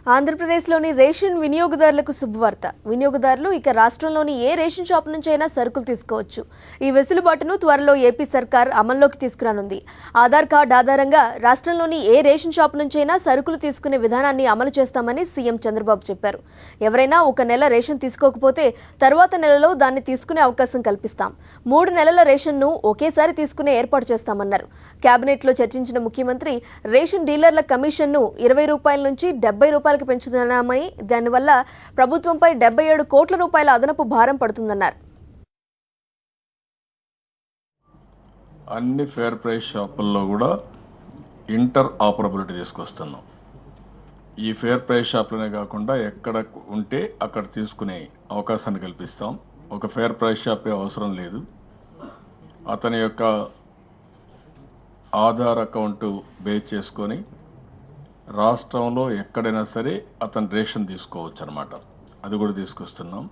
ఆంధ్రప్రదేశ్లోని రేషన్ వినియోగదారులకు శుభవార్త. వినియోగదారులు ఇక రాష్ట్రంలోని ఏ రేషన్ షాప్ నుంచైనా సరుకులు తీసుకోవచ్చు. ఈ వెసులుబాటును త్వరలో ఏపీ సర్కార్ అమల్లోకి తీసుకురానుంది. ఆధార్ కార్డు ఆధారంగా రాష్ట్రంలోని ఏ రేషన్ షాప్ నుంచైనా సరుకులు తీసుకునే విధానాన్ని అమలు చేస్తామని సీఎం చంద్రబాబు చెప్పారు. ఎవరైనా ఒక నెల రేషన్ తీసుకోకపోతే తర్వాత నెలలో దాన్ని తీసుకునే అవకాశం కల్పిస్తాం. 3 నెలల రేషన్ను ఒకేసారి తీసుకునే ఏర్పాటు చేస్తామన్నారు. కేబినెట్లో చర్చించిన ముఖ్యమంత్రి రేషన్ డీలర్ల కమిషన్ను 20 రూపాయల నుంచి 70 రూపాయలకు పెంచుతున్నామని, దానివల్ల ప్రభుత్వంపై 77 కోట్ల రూపాయల అదనపు భారం పడుతుందన్నారు. అన్ని ఫేర్ ప్రైస్ షాపుల్లో కూడా ఇంటర్ ఆపరబిలిటీ తీసుకొస్తున్నాం. ఈ ఫేర్ ప్రైస్ షాపులనే కాకుండా ఎక్కడ ఉంటే అక్కడ తీసుకునే అవకాశాన్ని కల్పిస్తాం. ఒక ఫేర్ ప్రైస్ షాపే అవసరం లేదు. అతని యొక్క ఆధార్ అకౌంట్ బేస్ చేసుకొని రాష్ట్రంలో ఎక్కడైనా సరే అతను రేషన్ తీసుకోవచ్చు అన్నమాట. అది కూడా తీసుకొస్తున్నాం.